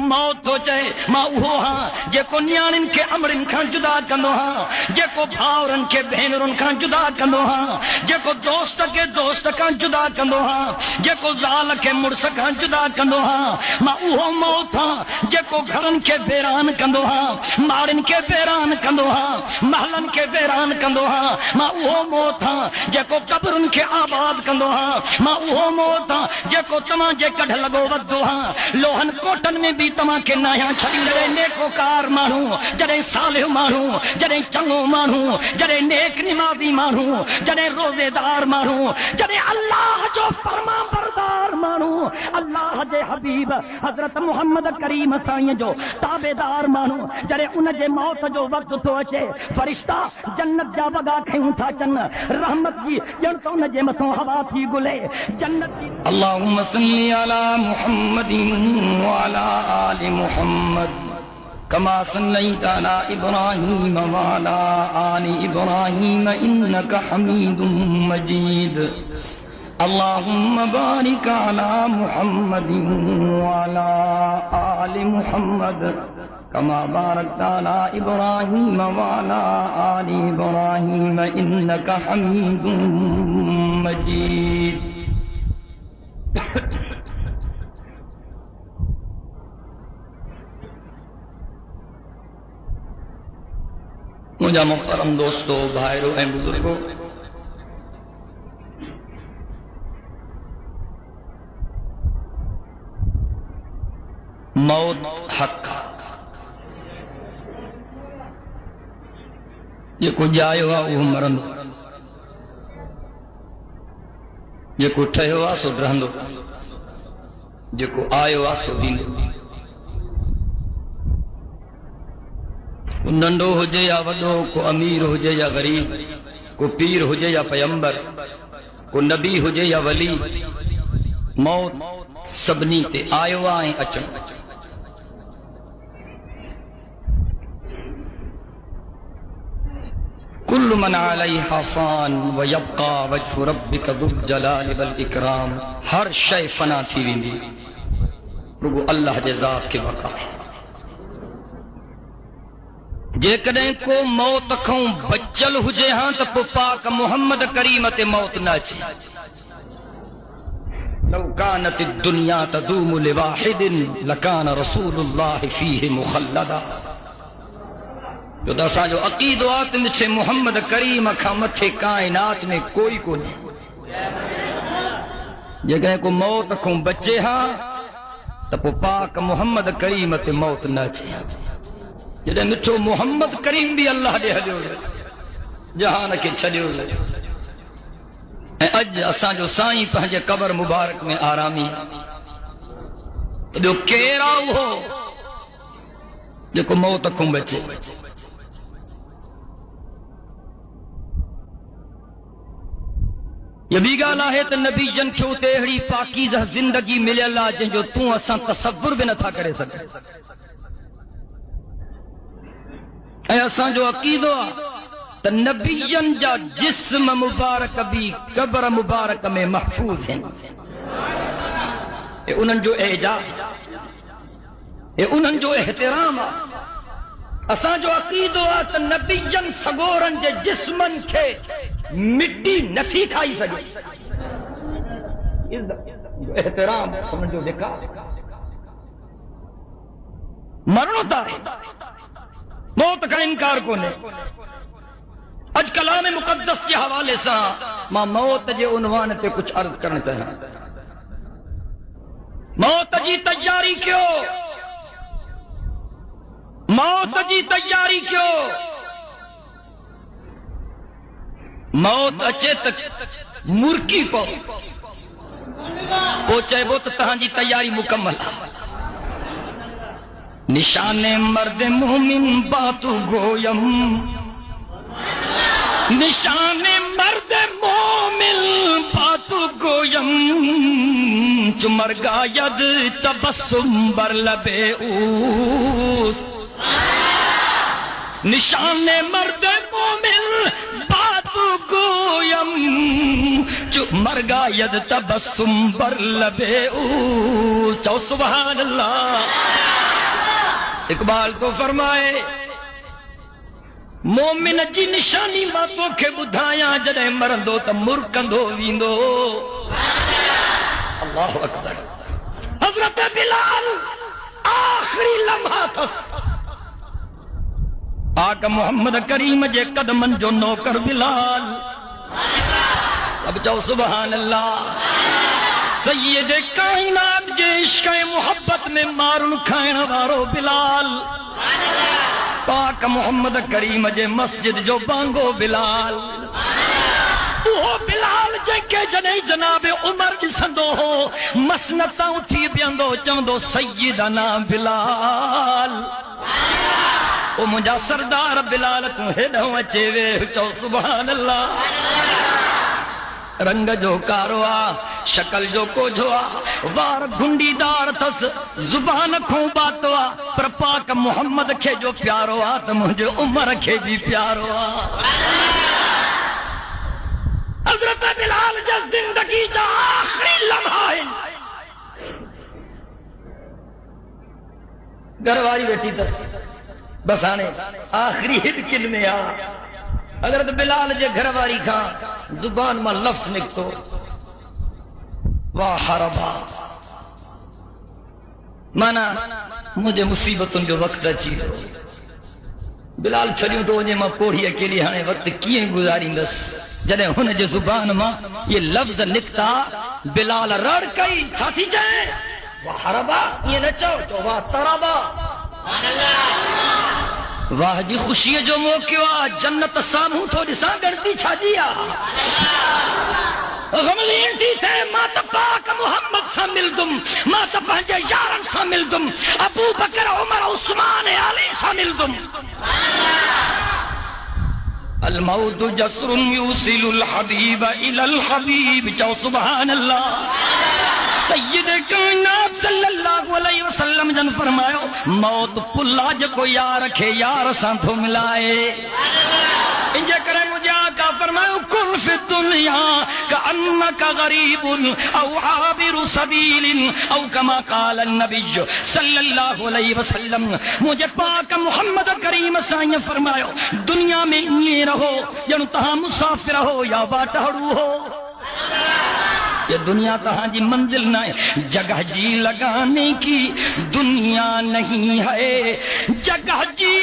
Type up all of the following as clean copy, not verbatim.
موت تو چاہے ماں وہ ہاں جیکو نیانن کے امرن کھان جدا کندو ہاں جیکو بھاورن کے بہنرن کھان جدا کندو ہاں جیکو دوست کے دوست کھان جدا کندو ہاں جیکو زال کے مرس کھان جدا کندو ہاں ماں وہ موت ہاں جیکو گھرن کے بیران کندو ہاں مارن کے بیران کندو ہاں محلن کے بیران کندو ہاں ماں وہ موت ہاں جیکو قبرن کے آباد کندو ہاں ماں وہ موت ہاں جیکو تمہاں جے کڑھ لگو ودو ہاں لوہن کوٹن میں بھی تمہاں کے نایاں چھڑی جڑے نیکو کار مانو جڑے صالح مانو جڑے چنگو مانو جڑے نیک نمازی مانو جڑے روزے دار مانو جڑے اللہ جو فرما بردار مانو اللہ جے حبیب حضرت محمد کریم سائیں جو تابعدار مانو جڑے ان جے موت جو وقت تو اچے فرشتہ جنت جا وگا کھیوں تھا چن رحمت جی جن تو ان جے متوں ہوا تھی گلے جنت کی اللہم صلی علی محمد وعلى آل محمد كما صليت على إبراهيم وعلى آل إبراهيم إنك حميد مجيد اللهم بارك على محمد وعلى آل محمد كما باركت على إبراهيم وعلى آل إبراهيم إنك حميد مجيد مجھا محترم دوستو بھائیرو اے بزرگو موت حق یہ کو جائے ہوا وہ مرندو یہ کو ٹھے ہوا سو رہندو یہ کو آئے ہوا سو دیندو کو ننڈو ہو جے یا وڈو کو امیر ہو جے یا غریب کو پیر ہو جے یا پیمبر کو نبی ہو جے یا ولی موت سبنی تے آئیو آئیں اچھا کل من علیہا فان ویبقا وجہ ربک ذو الجلال والاکرام ہر شے فنا تھی ویندی رگو اللہ جے ذات کے بقا ہے جے کدیں کو موت کھوں بچل ہوجے ہاں تو پاک محمد کریم تے موت نہ چھے لو کانت الدنیا تدوم لواحد لکان رسول اللہ فیہ مخلدا جو دسا جو عقید آت میں چھے محمد کریم کھا متھے کائنات میں کوئی کو نہیں جے کدیں کو موت کھوں بچے ہاں تو پاک محمد کریم تے موت نہ چھے جدے مٹھو محمد کریم بھی اللہ دے ہلیو جہان کے چھلیو اج اساں جو سائیں پہنجے قبر مبارک میں آرامی جو کیرا ہو جو کو موت کھوں بچے یہ بھی گالا ہے تو نبی جن کیوں تیہڑی پاکیزہ زندگی ملے اللہ جن جو توں اساں تصور بھی نہ تھا کرے سکے اے اساں جو عقیدہ تو نبیین جا جسم مبارک بھی قبر مبارک میں محفوظ ہیں اے انہن جو اعجاز اے انہن جو احترام اساں جو عقیدہ تو نبیین سگورن جے جسمن کے مٹی نفی کھائی سکے جو احترام انہن جو دکھا مرنو تارے موت کا انکار کونے اج کلام مقدس کے حوالے سا ماں موت جے عنوان پہ کچھ عرض کرنا چاہاں موت جی تیاری کیوں موت جی تیاری کیوں موت اچے تک مرکی پہنچے وہ تو تہاں جی تیاری مکمل نشان مرد مومن باتو گویم نشان مرد مومن باتو گویم چمر گاید تبسم بر لبے اوس نشان مرد مومن باتو گویم چمر گاید تبسم بر لبے اوس چو سبحان اللہ اقبال تو فرمائے مومن جی نشانی ماں توکھے ٻدھايا جڏهن مرندو ته مرڪندو ويندو اللہ اکبر حضرت بلال آخری لمحہ تھس آقا محمد کریم جے قدمن جو نوکر بلال اب چاو سبحان اللہ سید کائنات جے عشق محبت میں مارن کھائن وارو بلال پاک محمد کریم جے مسجد جو بانگو بلال وہ بلال جے کے جنہی جناب عمر جسندو ہو مسنتاں تھی بیندو چندو سیدنا بلال او مجھا سردار بلال تو ہیڈوں اچے وے چو سبحان اللہ رنگ جو کاروا شکل جو کوجھوا وار گھنڈی دار تس زبان کھوں باتوا پر پاک محمد کھے جو پیارو آ تو مجھے عمر کھے بھی پیارو آ حضرت بلال جس زندگی جا آخری لمحہ ہے گھرواری بیٹی تس بس آنے آخری ہٹ کلمے آ حضرت بلال جے گھرواری کھاں زبان میں لفظ نکتو واہ حربا مانا مجھے مصیبتوں جو وقت اچھی بلال چھڑیوں تو وجہ ماں پوڑھی اکیلی ہانے وقت کیے گزاری دس جنہیں ہونے جو زبان ماں یہ لفظ نکتا بلال رڑ کئی چھاتی جائے واہ حربا یہ نچو جو واہ ترابا واہ جی خوشی جو موقعہ جنت ساموں تو جسا گرتی چھا جیا غملین تھی تھے ماں تا پاک محمد سا مل دم ماں تا پہنجے یارن سا مل دم ابو بکر عمر عثمان علی سا مل دم الموت جسر یوصل الحبیب الى الحبیب چاو سبحان اللہ سید کائنات صلی اللہ علیہ وسلم جن فرمایا موت پلا جکو یار رکھے یار سانتھو ملائے انجے کرے مجھے آقا فرمایا کن فی الدنیا کأنکا غریب او عابر سبیل او کما قال النبی صلی اللہ علیہ وسلم مجھے پاک محمد کریم سائیں فرمایا دنیا میں یہ رہو یا تہاں مسافر ہو یا باٹہڑو ہو یہ دنیا کہاں جی منزل نہ ہے جگہ جی لگانے کی دنیا نہیں ہے جگہ جی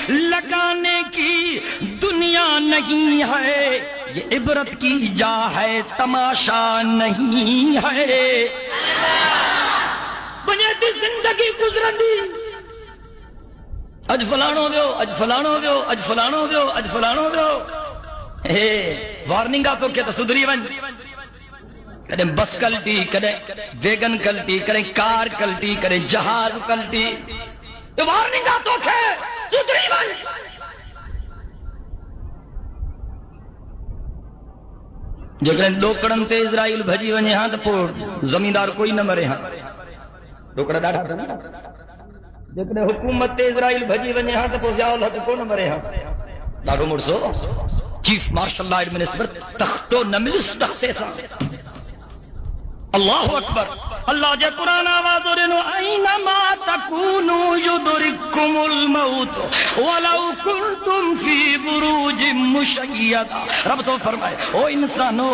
لگانے کی دنیا نہیں ہے یہ عبرت کی جا ہے تماشا نہیں ہے بنیادی زندگی گزرن دی اج فلانو دیو اج فلانو دیو اج فلانو دیو اج فلانو دیو وارننگ آپ کہتا سدری ون کدیں بس کلٹی کدیں ویگن کلٹی کدیں کار کلٹی کدیں جہاز کلٹی یہ وارننگ آپ کہ سدری ون جو کدیں ڈوکڑن تے اسرائیل بھجی ونجے ہاں تو پور زمیندار کوئی نہ مرے ہاں ڈوکڑا ڈاڑھا تھا نا جو کدیں حکومت تے اسرائیل بھجی ونجے ہاں تو پور زیاؤ لہت کو نہ مرے ہاں ڈاڑھو مرسو چیف مارشل لا ایڈمنسٹر تختو نملس تختے سا اللہ اکبر اللہ جے قرآن آواز اور انہو اینما تکونو یدرککم الموت ولو کنتم فی بروج مشیدہ رب تو فرمائے او انسانو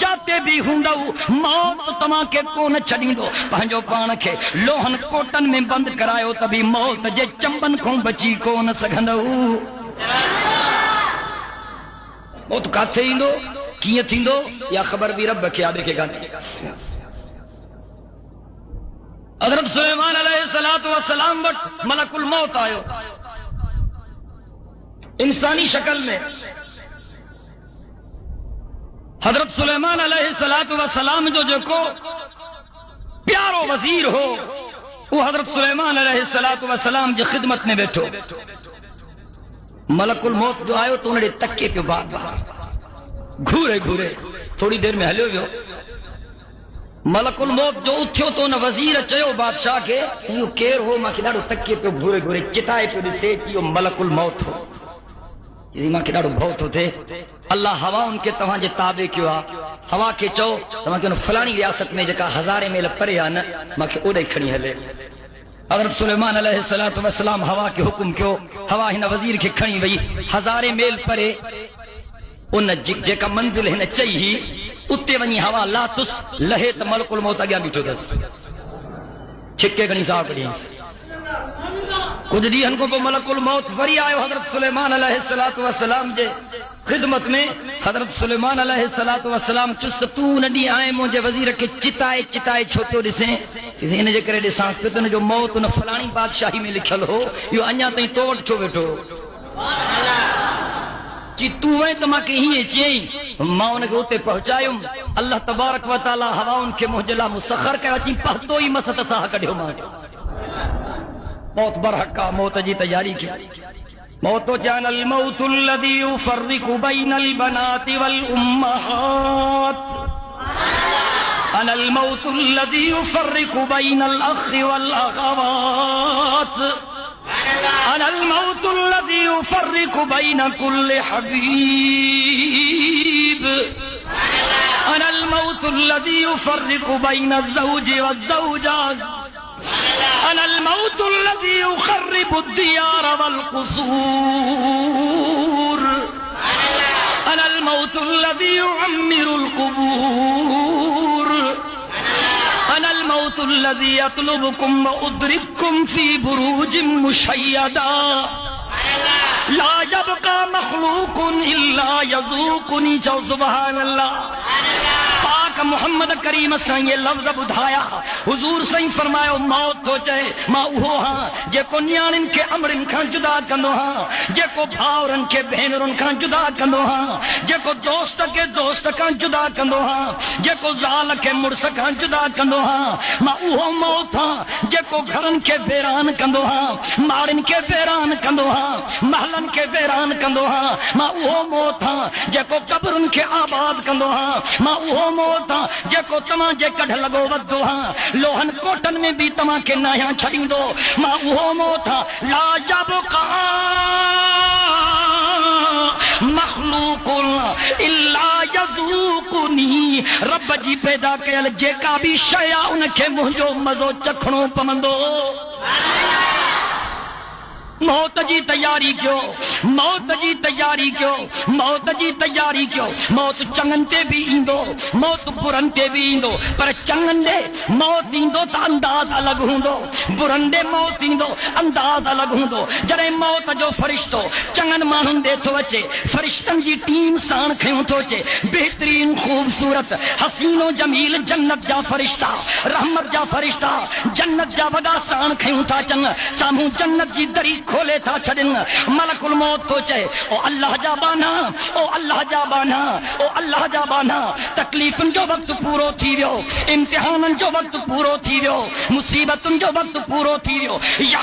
جاتے بھی ہندو موت تمہاں کے کون چھڑیں دو پہنجو پان کے لوہن کوٹن میں بند کرائیو تبھی موت جے چمبن کھوں بچی کون سگھندو موت کاتے ہی دو کیے تھی دو یا خبر بھی رب کیا دیکھے گا حضرت سلیمان علیہ السلام وقت ملک الموت آئے انسانی شکل میں حضرت سلیمان علیہ السلام جو کو پیارو وزیر ہو وہ حضرت سلیمان علیہ السلام جو خدمت میں بیٹھو ملک الموت جو آئے تو انہیں تکے پہ بات گھورے تھوڑی دیر میں ہلیو بیو ملک الموت جو اتھیو تو نہ وزیر چیو بادشاہ کے یہ کیر ہو ماں کی ڈاڑو تکے پہ گھورے چٹائے پہ دسے چیو ملک الموت ہو یہ ماں کی ڈاڑو بہت ہوتے اللہ ہوا ان کے تمہاں جے تابع کیوں ہوا کے چو تمہیں کہ فلانی ریاست میں جکا ہزارے میل پرے آنا ماں کے اوڑے کھڑی ہلے حضرت سلیمان علیہ السلام ہوا کے حکم کیو ہوا ہن وزیر کے کھڑی وئی ہزارے میل پرے ان جکا منزل ہن چاہیے اتے ونی ہوا لا تس لہے تا ملک الموت اگیا بیٹھو دس چھکے گنی صاحب کڑی کچھ دیہن کو ملک الموت وری آئے حضرت سلیمان علیہ السلام جے خدمت میں حضرت سلیمان علیہ السلام چست تو ندی آئے مجھے وزیر کے چتائے چھوٹو ڈسیں انہیں جے کرے ڈسانس پہ تو جو موت نہ فلانی بادشاہی میں لکھل ہو یو انیا تائیں تو وٹ چھو بیٹھو کہ تو وہیں تو ماں کے ہی چیئیں ماں انہیں کے ہوتے پہنچائیم اللہ تبارک و تعالی ہوا ان کے محجلہ مسخر کر چین پہتو ہی مسط ساہ کڑھو ماں کے موت برحقہ موت جی تیاری کی موت جان الموت الذي يفرق بين البنات والأمهات أنا الموت الذي يفرق بين الأخ والأخوات أنا الموت الذي يفرق بين كل حبيب أنا الموت الذي يفرق بين الزوج والزوجات أنا الموت الذي يخرب الديار والقصور أنا الموت الذي يعمر القبور أنا الموت الذي يطلبكم وأدرككم في بروج مشيدة لا يبقى مخلوق إلا يذوقني سبحان الله محمد کریم سائیں یہ لفظ بدھایا حضور سائیں فرمایا موت تو چاہے ماں اوہو ہاں جے کو نیانن کے امرن کھان جدا کندو ہاں جے کو بھاورن کے بہنرن کھان جدا کندو ہاں جے کو دوست کے دوست کھان جدا کندو ہاں جے کو زال کے مرس کھان جدا کندو ہاں ماں اوہو موت ہاں جے کو گھرن کے بیران کندو ہاں مارن کے بیران کندو ہاں محلن کے بیران کندو ہاں ماں اوہو موت ہاں جے کو قبرن کے آباد کندو ہاں ماں اوہو موت جے کو تماں جے کڑھ لگو ودو ہاں لوہن کوٹن میں بھی تماں کے نایاں چھڑیں دو ماں اوہو موت لا یبقا مخلوق الا یذوقنی رب جی پیدا کیل جے کا بھی شیا ان کے مجھو مزو چکھنوں پمندو موت جی تیاری کیوں موت جی تیاری کیوں موت جی تیاری کیوں موت چنگن تے بھی ایندو موت برن تے بھی ایندو پر چنگن دے موت ایندو تا انداز الگ ہوندو برن دے موت ایندو انداز الگ ہوندو جڑے موت جو فرشتو چنگن مانن دے تو اچے فرشتن جی ٹیم سان کھیوں تو اچے بہترین خوبصورت حسین و جمیل جنت جا فرشتہ رحمت جا فرشتہ جنت جا وگا سان کھیوں تا چنگ ساموں جنت جی دری کھولے تھا چھڑن ملک الموت تو چاہے او اللہ جا بانا او اللہ جا بانا او اللہ جا بانا تکلیفن جو وقت پورو تھی دیو امتحانن جو وقت پورو تھی دیو مصیبتن جو وقت پورو تھی دیو یا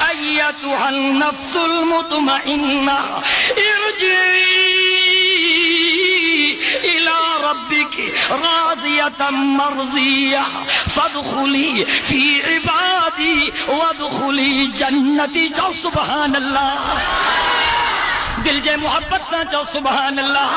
ایتها النفس المطمئنہ ارجعی الى ربك راضية مرضية فادخلي في عبادي وادخلي جنتي جو سبحان اللہ دل جے محبت سا چو سبحان اللہ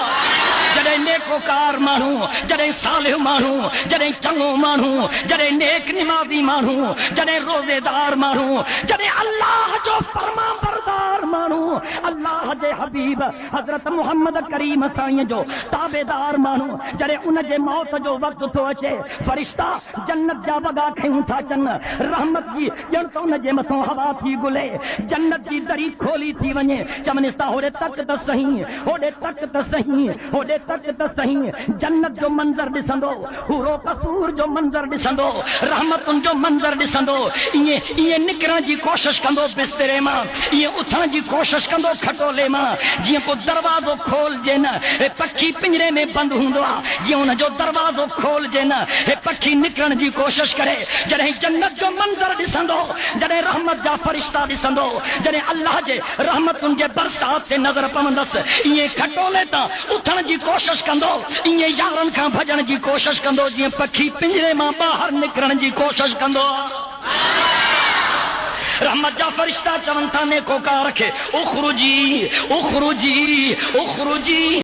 جڑے نیکوکار مانو جڑے صالح مانو جڑے چنگو مانو جڑے نیک نمازی مانو جڑے روزے دار مانو جڑے اللہ جو فرما بردار مانو اللہ جے حبیب حضرت محمد کریم سائیں جو تابعدار مانو جڑے ان جے موت جو وقت تو اچے فرشتہ جنت جا وگا کھیوں تھا چن رحمت جی جن تو ان جے مسوں ہوا تھی گلے جنت جی دری کھولی تھی ونجے چمنستا ہوڑے تک تا صحیح ہوڑے تک تا صحیح ہوڑے تک تا صحیح جنت جو منظر ڈسندو حورو قصور جو منظر ڈسندو رحمتن جو منظر ڈسندو یہ نکران جی کوشش کندو بسترے ماں یہ اتھان جی کوشش کندو کھٹولے ماں جی کو دروازو کھول جینا پکھی پنجرے میں بند ہوندو جی ان جو دروازو کھول جینا پکھی نکران جی کوشش کرے جڑے جنت جو منظر ڈسندو جڑے رحمت جا فرشتہ ڈسندو جڑے اللہ جے رحمتن جے برسات سے نظر پمندس یہ کھٹولے تا اتھن جی کوشش کندو یہ یارن کھاں بھجن جی کوشش کندو جی پکھی پنجرے ماں باہر نکرن جی کوشش کندو رحمت جا فرشتہ چون تھا نیکو کا رکھے اخرجی اخرجی اخرجی